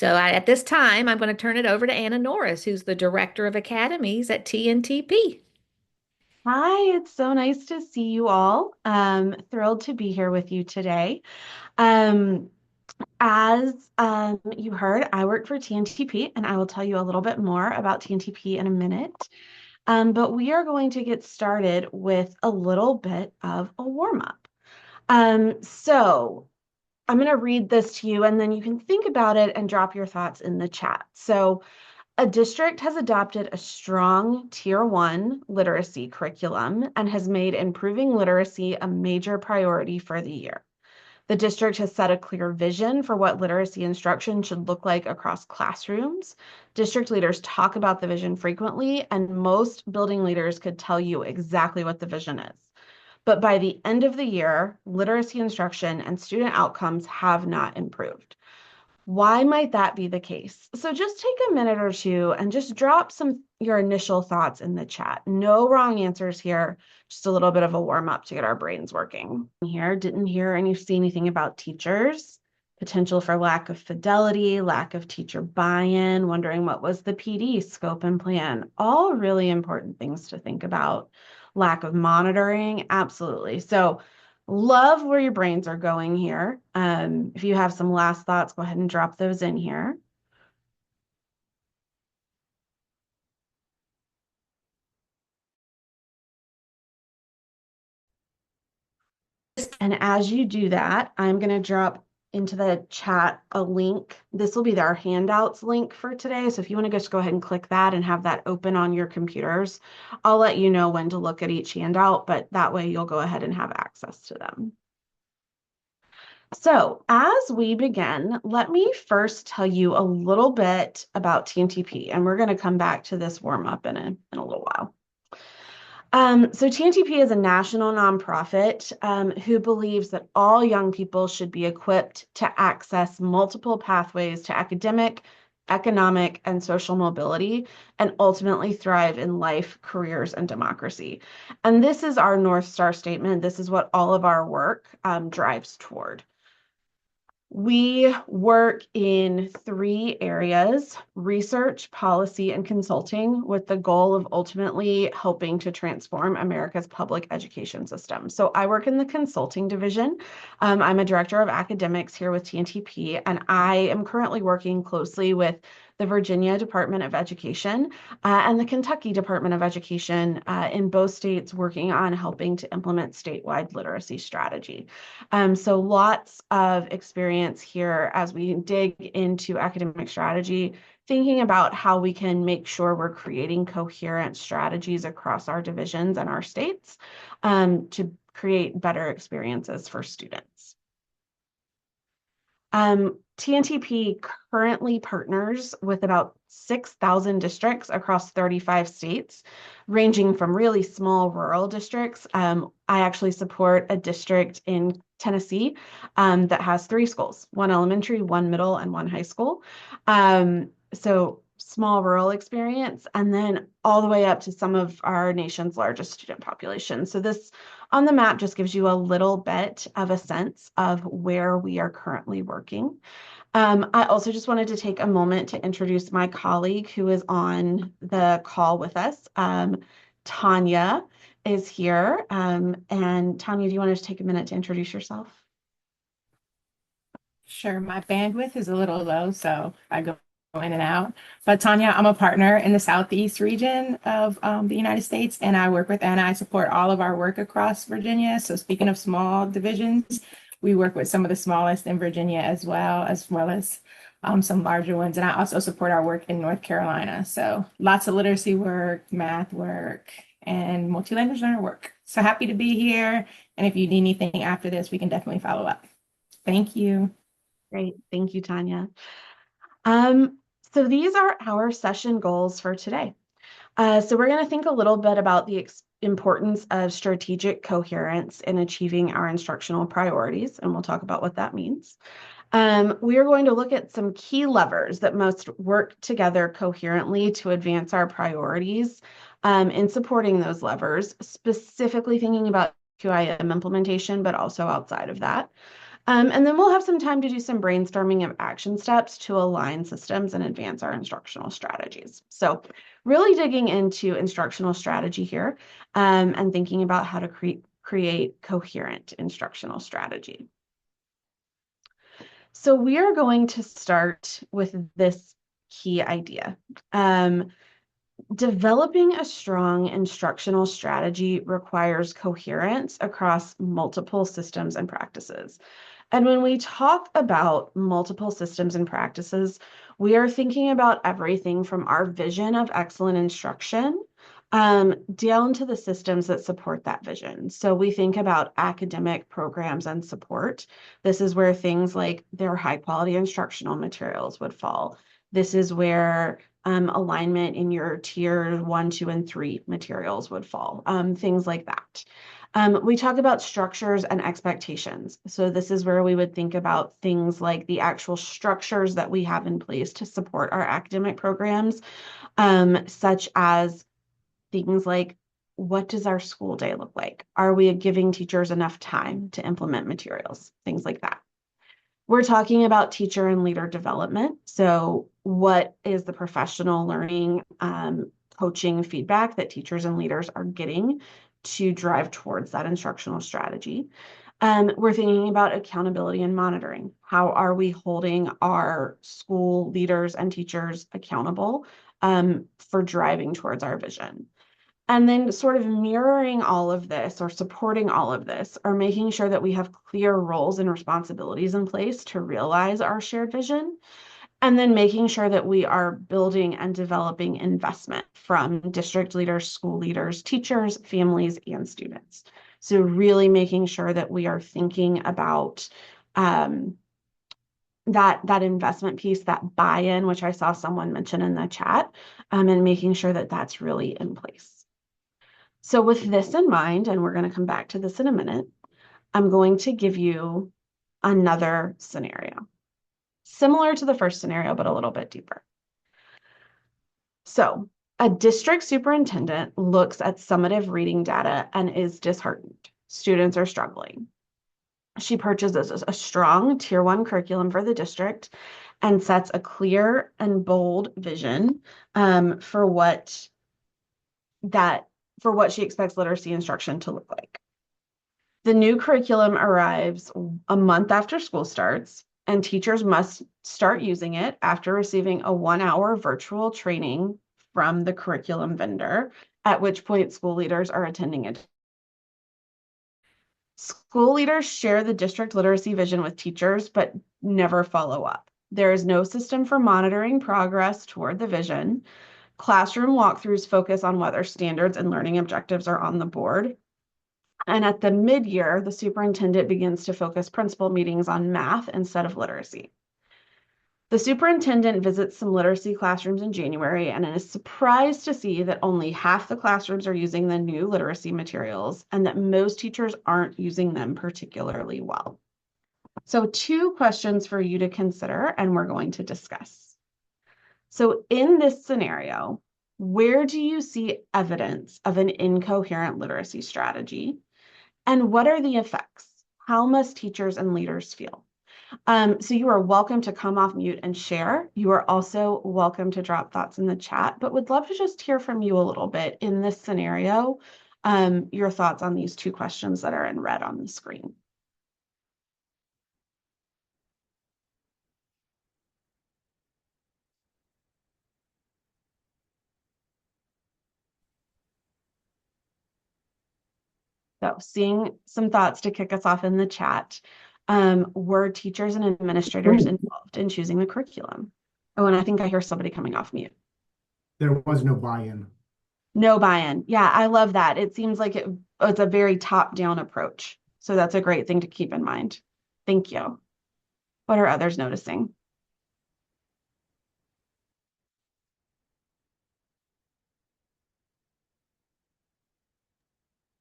At this time, I'm going to turn it over to Anna Norris, who's the Director of Academies at TNTP. Hi, it's so nice to see you all. Thrilled to be here with you today. Um, as you heard, I work for TNTP, and I will tell you a little bit more about TNTP in a minute. But we are going to get started with a little bit of a warm-up. So I'm going to read this to you, and then you can think about it and drop your thoughts in the chat. So a district has adopted a strong Tier 1 literacy curriculum and has made improving literacy a major priority for the year. The district has set a clear vision for what literacy instruction should look like across classrooms. District leaders talk about the vision frequently, and most building leaders could tell you exactly what the vision is. But by the end of the year, literacy instruction and student outcomes have not improved. Why might that be the case? So just take a minute or two and just drop your initial thoughts in the chat. No wrong answers here, just a little bit of a warm up to get our brains working. Here, didn't hear and you see anything about teachers, potential for lack of fidelity, lack of teacher buy-in, wondering what was the PD scope and plan. All really important things to think about. Lack of monitoring, absolutely. So love where your brains are going here. If you have some last thoughts, go ahead and drop those in here. And as you do that, I'm going to drop into the chat a link. This will be our handouts link for today. So if you want to just go ahead and click that and have that open on your computers, I'll let you know when to look at each handout, but that way you'll go ahead and have access to them. So as we begin, let me first tell you a little bit about TNTP, and we're going to come back to this warm up in a little while. So TNTP is a national nonprofit who believes that all young people should be equipped to access multiple pathways to academic, economic, and social mobility, and ultimately thrive in life, careers, and democracy. And this is our North Star statement. This is what all of our work drives toward. We work in three areas: research, policy, and consulting, with the goal of ultimately helping to transform America's public education system. So I work in the consulting division. I'm a director of academics here with TNTP, and I am currently working closely with the Virginia Department of Education and the Kentucky Department of Education in both states, working on helping to implement statewide literacy strategy. So lots of experience here as we dig into academic strategy, thinking about how we can make sure we're creating coherent strategies across our divisions and our states to create better experiences for students. TNTP currently partners with about 6,000 districts across 35 states, ranging from really small rural districts. I actually support a district in Tennessee that has three schools: one elementary, one middle, and one high school. So small rural experience, and then all the way up to some of our nation's largest student population. So this on the map just gives you a little bit of a sense of where we are currently working. I also just wanted to take a moment to introduce my colleague who is on the call with us. Tanya is here. And Tanya, do you want to just take a minute to introduce yourself? Sure, my bandwidth is a little low, so I go in and out. But Tanya, I'm a partner in the Southeast region of the United States, and I work with Anna. I support all of our work across Virginia. So speaking of small divisions, we work with some of the smallest in Virginia as well as some larger ones. And I also support our work in North Carolina. So lots of literacy work, math work, and multi-language learner work. So happy to be here. And if you need anything after this, we can definitely follow up. Thank you. Great. Thank you, Tanya. So these are our session goals for today. So we're going to think a little bit about the importance of strategic coherence in achieving our instructional priorities, and we'll talk about what that means. We are going to look at some key levers that must work together coherently to advance our priorities in supporting those levers, specifically thinking about QIM implementation, but also outside of that. And then we'll have some time to do some brainstorming of action steps to align systems and advance our instructional strategies. So really digging into instructional strategy here, and thinking about how to create coherent instructional strategy. So we are going to start with this key idea. Developing a strong instructional strategy requires coherence across multiple systems and practices. And when we talk about multiple systems and practices, we are thinking about everything from our vision of excellent instruction, down to the systems that support that vision. So we think about academic programs and support. This is where things like their high quality instructional materials would fall. This is where alignment in your tier 1, 2, and 3 materials would fall, things like that. We talk about structures and expectations. So this is where we would think about things like the actual structures that we have in place to support our academic programs, such as things like, what does our school day look like? Are we giving teachers enough time to implement materials? Things like that. We're talking about teacher and leader development. So what is the professional learning, coaching feedback that teachers and leaders are getting to drive towards that instructional strategy? We're thinking about accountability and monitoring. How are we holding our school leaders and teachers accountable, for driving towards our vision? And then sort of mirroring all of this or supporting all of this, or making sure that we have clear roles and responsibilities in place to realize our shared vision. And then making sure that we are building and developing investment from district leaders, school leaders, teachers, families, and students. So really making sure that we are thinking about that investment piece, that buy-in, which I saw someone mention in the chat, and making sure that that's really in place. So with this in mind, and we're going to come back to this in a minute, I'm going to give you another scenario, similar to the first scenario, but a little bit deeper. So a district superintendent looks at summative reading data and is disheartened. Students are struggling. She purchases a strong tier 1 curriculum for the district and sets a clear and bold vision, for what she expects literacy instruction to look like. The new curriculum arrives a month after school starts, and teachers must start using it after receiving a 1-hour virtual training from the curriculum vendor, at which point school leaders are attending it. School leaders share the district literacy vision with teachers, but never follow up. There is no system for monitoring progress toward the vision. Classroom walkthroughs focus on whether standards and learning objectives are on the board. And at the mid-year, the superintendent begins to focus principal meetings on math instead of literacy. The superintendent visits some literacy classrooms in January and is surprised to see that only half the classrooms are using the new literacy materials and that most teachers aren't using them particularly well. So 2 questions for you to consider, and we're going to discuss. So in this scenario, where do you see evidence of an incoherent literacy strategy? And what are the effects? How must teachers and leaders feel? So you are welcome to come off mute and share. You are also welcome to drop thoughts in the chat, but would love to just hear from you a little bit in this scenario, your thoughts on these 2 questions that are in red on the screen. So seeing some thoughts to kick us off in the chat. Were teachers and administrators involved in choosing the curriculum? Oh, and I think I hear somebody coming off mute. There was no buy-in. No buy-in. Yeah, I love that. It seems like it's a very top-down approach. So that's a great thing to keep in mind. Thank you. What are others noticing?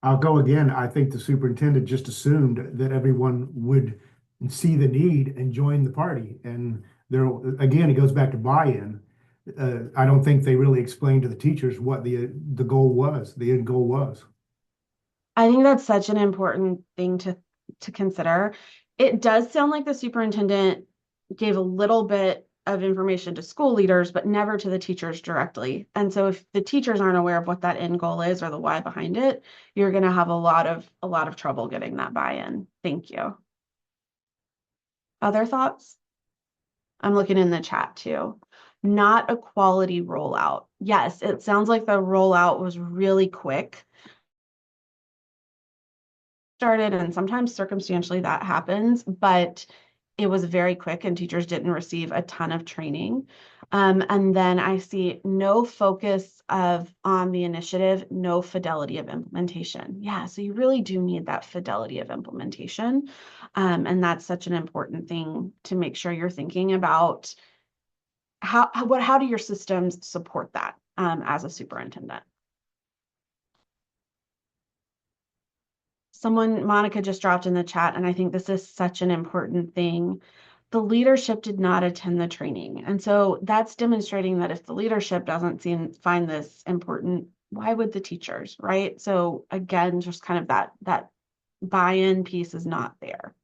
I'll go again. I think the superintendent just assumed that everyone would see the need and join the party. And there, again, it goes back to buy-in. I don't think they really explained to the teachers what the goal was, the end goal was. I think that's such an important thing to consider. It does sound like the superintendent gave a little bit of information to school leaders, but never to the teachers directly. And so if the teachers aren't aware of what that end goal is or the why behind it, you're going to have a lot of trouble getting that buy-in. Thank you. Other thoughts? I'm looking in the chat too. Not a quality rollout. Yes, it sounds like the rollout was really quick. Started, and sometimes circumstantially that happens, but it was very quick and teachers didn't receive a ton of training. And then I see no focus on the initiative, no fidelity of implementation. Yeah, so you really do need that fidelity of implementation. And that's such an important thing to make sure you're thinking about how do your systems support that as a superintendent? Monica just dropped in the chat, and I think this is such an important thing. The leadership did not attend the training. And so that's demonstrating that if the leadership doesn't find this important, why would the teachers, right? So again, just kind of that buy-in piece is not there.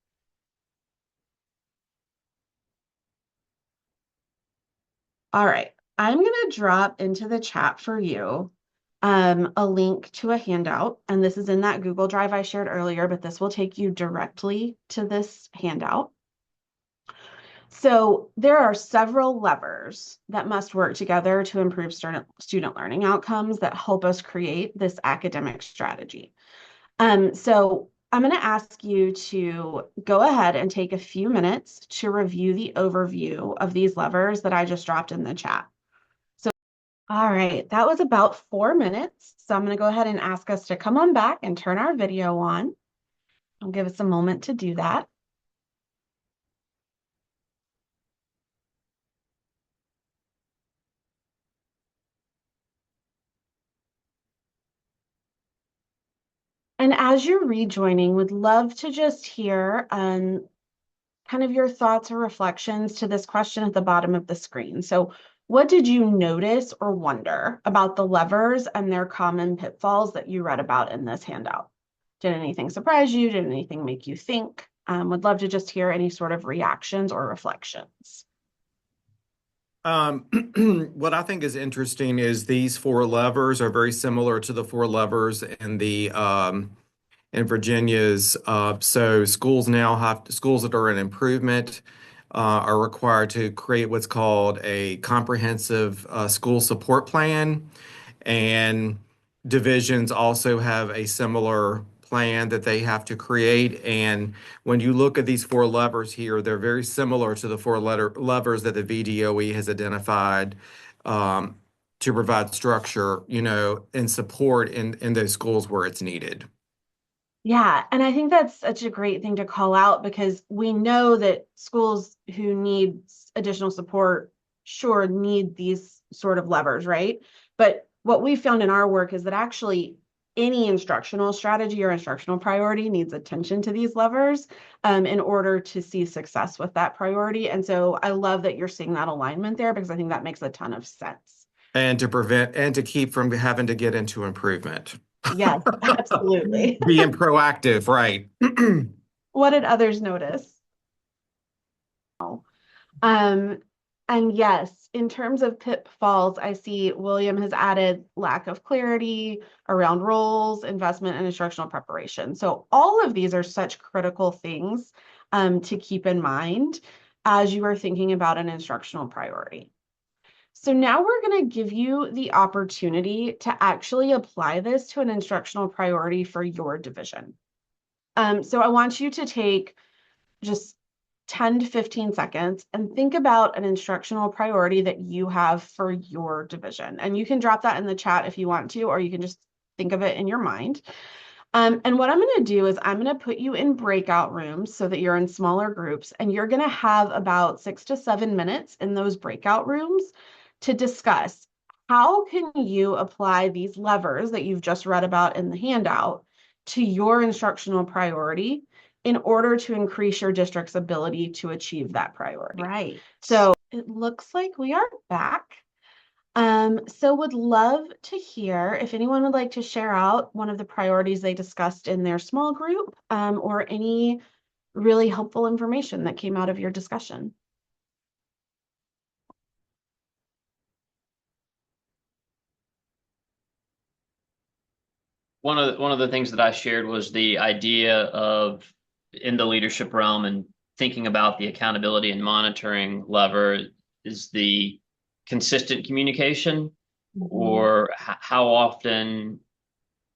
All right, I'm going to drop into the chat for you a link to a handout, and this is in that Google Drive I shared earlier, but this will take you directly to this handout. So there are several levers that must work together to improve student learning outcomes that help us create this academic strategy. So I'm going to ask you to go ahead and take a few minutes to review the overview of these levers that I just dropped in the chat. So, all right, that was about 4 minutes. So I'm going to go ahead and ask us to come on back and turn our video on. I'll give us a moment to do that. And as you're rejoining, would love to just hear kind of your thoughts or reflections to this question at the bottom of the screen. So what did you notice or wonder about the levers and their common pitfalls that you read about in this handout? Did anything surprise you? Did anything make you think? Would love to just hear any sort of reactions or reflections. What I think is interesting is these four levers are very similar to the four levers in the in Virginia's. So schools that are in improvement are required to create what's called a comprehensive school support plan, and divisions also have a similar plan that they have to create. And when you look at these four levers here, they're very similar to the levers that the VDOE has identified to provide structure, and support in those schools where it's needed. Yeah, and I think that's such a great thing to call out because we know that schools who need additional support sure need these sort of levers, right? But what we found in our work is that actually any instructional strategy or instructional priority needs attention to these levers in order to see success with that priority. And so I love that you're seeing that alignment there because I think that makes a ton of sense. And to prevent and to keep from having to get into improvement. Yes, absolutely. Being proactive, right? What did others notice? Um, and yes, in terms of pitfalls, I see William has added lack of clarity around roles, investment, and instructional preparation. So all of these are such critical things to keep in mind as you are thinking about an instructional priority. So now we're going to give you the opportunity to actually apply this to an instructional priority for your division. So I want you to take just 10 to 15 seconds and think about an instructional priority that you have for your division. And you can drop that in the chat if you want to, or you can just think of it in your mind. And what I'm going to do is I'm going to put you in breakout rooms so that you're in smaller groups, and you're going to have about 6 to 7 minutes in those breakout rooms to discuss how can you apply these levers that you've just read about in the handout to your instructional priority in order to increase your district's ability to achieve that priority. Right. So it looks like we are back. So would love to hear if anyone would like to share out one of the priorities they discussed in their small group, or any really helpful information that came out of your discussion. One of the things that I shared was the idea of in the leadership realm and thinking about the accountability and monitoring lever is the consistent communication, or how often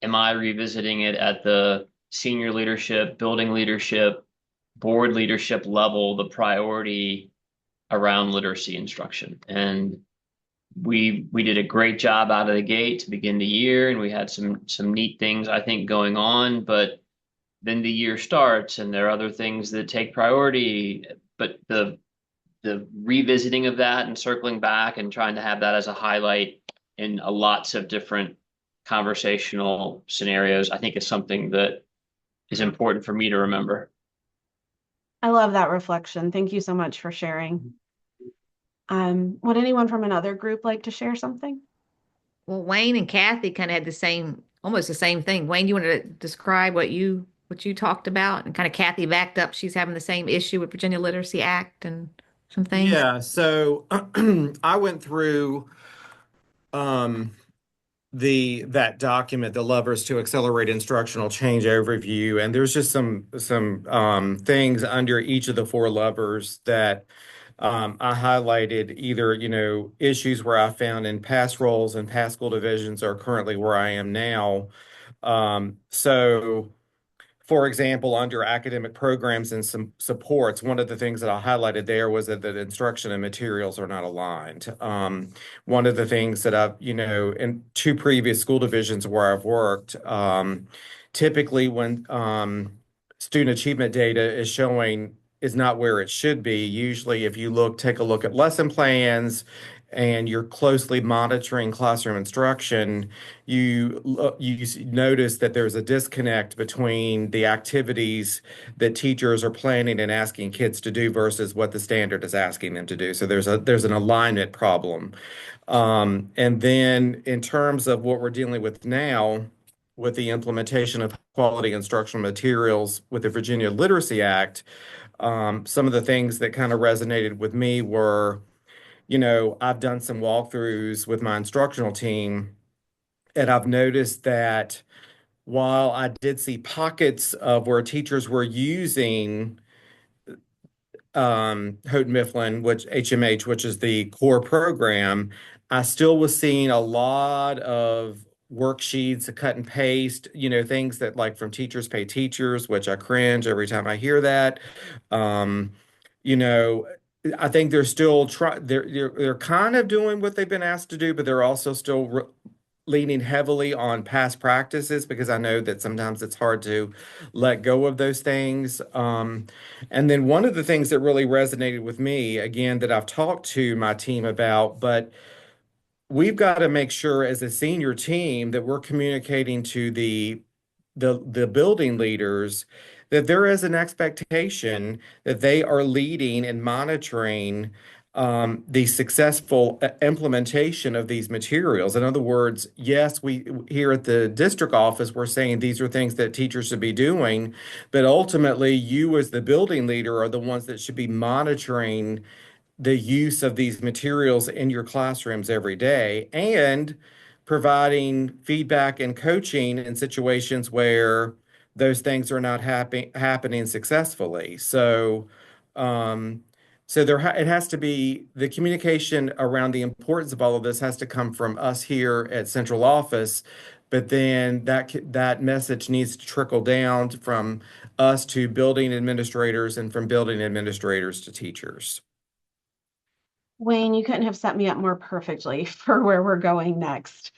am I revisiting it at the senior leadership, building leadership, board leadership level, the priority around literacy instruction. And we did a great job out of the gate to begin the year, and we had some neat things I think going on, but then the year starts and there are other things that take priority. But the revisiting of that and circling back and trying to have that as a highlight in lots of different conversational scenarios, I think is something that is important for me to remember. I love that reflection. Thank you so much for sharing. Would anyone from another group like to share something? Well, Wayne and Kathy kind of had the same, almost the same thing. Wayne, you want to describe what you talked about? And kind of Kathy backed up. She's having the same issue with Virginia Literacy Act and some things. Yeah, so I went through um, that document, the levers to accelerate instructional change overview, and there's just some things under each of the four levers that I highlighted, either issues where I found in past roles and past school divisions or currently where I am now. So. For example, under academic programs and some supports, one of the things that I highlighted there was that the instruction and materials are not aligned. One of the things that I've, in two previous school divisions where I've worked, typically when student achievement data is not where it should be. Usually, if you take a look at lesson plans and you're closely monitoring classroom instruction, you notice that there's a disconnect between the activities that teachers are planning and asking kids to do versus what the standard is asking them to do. So there's an alignment problem. And then in terms of what we're dealing with now with the implementation of quality instructional materials with the Virginia Literacy Act, some of the things that kind of resonated with me were, I've done some walkthroughs with my instructional team, and I've noticed that while I did see pockets of where teachers were using Houghton Mifflin, which HMH, which is the core program, I still was seeing a lot of worksheets, a cut and paste, things that like from Teachers Pay Teachers, which I cringe every time I hear that. Um, you know, I think they're still they're kind of doing what they've been asked to do, but they're also still leaning heavily on past practices because I know that sometimes it's hard to let go of those things. And then one of the things that really resonated with me, again, that I've talked to my team about, but we've got to make sure as a senior team that we're communicating to the building leaders that there is an expectation that they are leading and monitoring the successful implementation of these materials. In other words, yes, we here at the district office, we're saying these are things that teachers should be doing, but ultimately, you as the building leader are the ones that should be monitoring the use of these materials in your classrooms every day and providing feedback and coaching in situations where those things are not happening successfully. Um, it has to be the communication around the importance of all of this has to come from us here at central office, but then that message needs to trickle down from us to building administrators and from building administrators to teachers. Wayne, you couldn't have set me up more perfectly for where we're going next,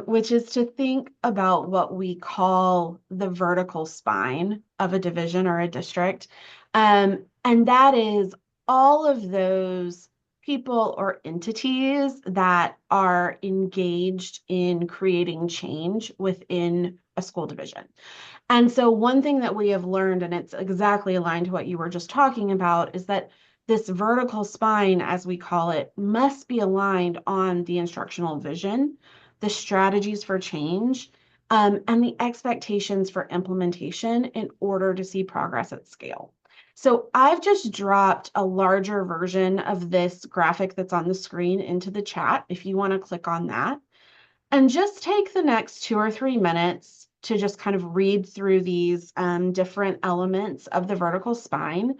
which is to think about what we call the vertical spine of a division or a district. And that is all of those people or entities that are engaged in creating change within a school division. And so one thing that we have learned, and it's exactly aligned to what you were just talking about, is that this vertical spine, as we call it, must be aligned on the instructional vision, the strategies for change, and the expectations for implementation in order to see progress at scale. So I've just dropped a larger version of this graphic that's on the screen into the chat if you want to click on that. And just take the next 2 or 3 minutes to just kind of read through these different elements of the vertical spine.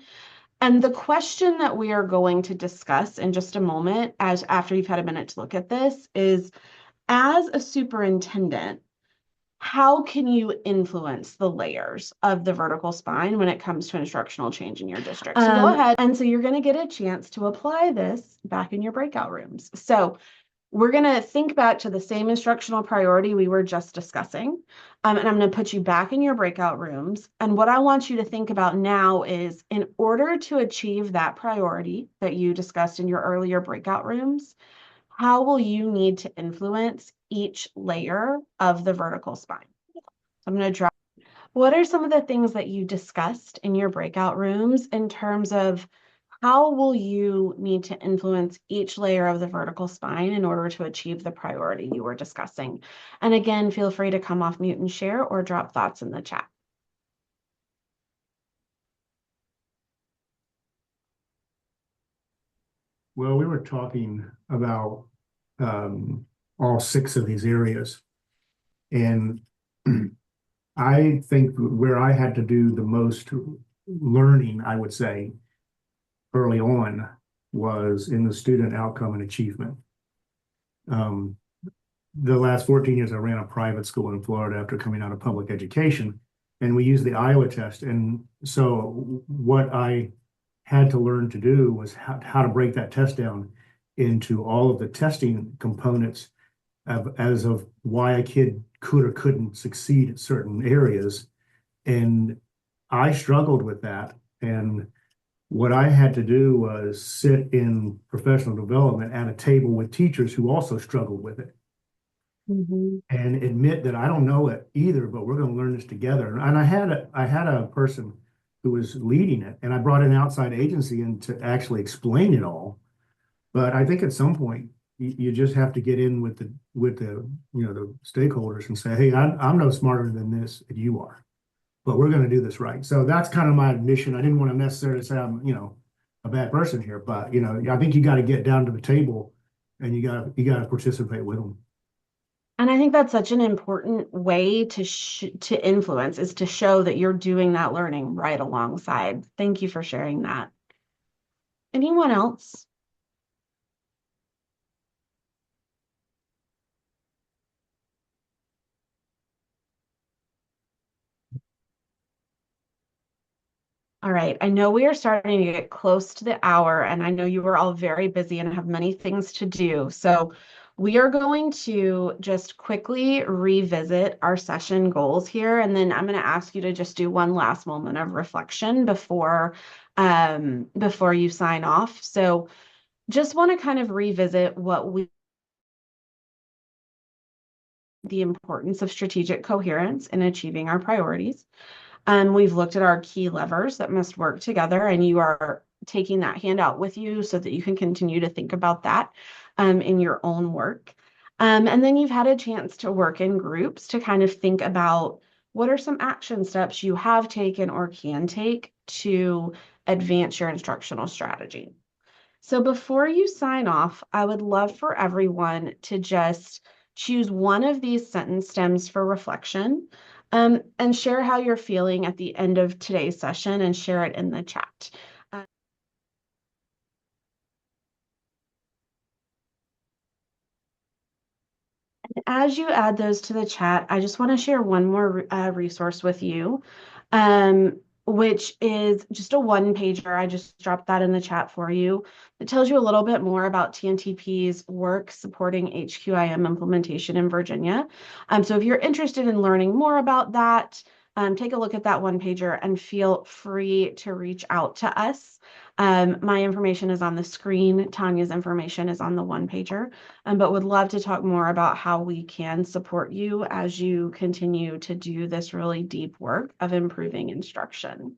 And the question that we are going to discuss in just a moment, as after you've had a minute to look at this, is as a superintendent, how can you influence the layers of the vertical spine when it comes to instructional change in your district? So go ahead. And so you're going to get a chance to apply this back in your breakout rooms. So we're going to think back to the same instructional priority we were just discussing. And I'm going to put you back in your breakout rooms. And what I want you to think about now is in order to achieve that priority that you discussed in your earlier breakout rooms, how will you need to influence each layer of the vertical spine? So I'm going to drop. What are some of the things that you discussed in your breakout rooms in terms of how will you need to influence each layer of the vertical spine in order to achieve the priority you were discussing? And again, feel free to come off mute and share or drop thoughts in the chat. Well, we were talking about all 6 of these areas. And I think where I had to do the most learning, I would say, early on was in the student outcome and achievement. The last 14 years, I ran a private school in Florida after coming out of public education, and we used the Iowa test. And so what I had to learn to do was how to break that test down into all of the testing components as of why a kid could or couldn't succeed at certain areas. And I struggled with that. And what I had to do was sit in professional development at a table with teachers who also struggled with it. And admit that I don't know it either, but we're going to learn this together. And I had a person who was leading it, and I brought an outside agency in to actually explain it all. But I think at some point you just have to get in with the the stakeholders and say, hey, I'm no smarter than this than you are, but we're going to do this right. So that's kind of my mission. I didn't want to necessarily say I'm a bad person here, but I think you got to get down to the table and you got to participate with them. And I think that's such an important way to influence is to show that you're doing that learning right alongside. Thank you for sharing that. Anyone else? All right, I know we are starting to get close to the hour, and I know you are all very busy and have many things to do. So we are going to just quickly revisit our session goals here, and then I'm going to ask you to just do one last moment of reflection before you sign off. So just want to kind of revisit the importance of strategic coherence in achieving our priorities. We've looked at our key levers that must work together, and you are taking that handout with you so that you can continue to think about that in your own work. And then you've had a chance to work in groups to kind of think about what are some action steps you have taken or can take to advance your instructional strategy. So before you sign off, I would love for everyone to just choose one of these sentence stems for reflection. And share how you're feeling at the end of today's session and share it in the chat. As you add those to the chat, I just want to share one more resource with you, which is just a one-pager. I just dropped that in the chat for you. It tells you a little bit more about TNTP's work supporting HQIM implementation in Virginia. So if you're interested in learning more about that, take a look at that one-pager and feel free to reach out to us. My information is on the screen. Tanya's information is on the one-pager, but would love to talk more about how we can support you as you continue to do this really deep work of improving instruction.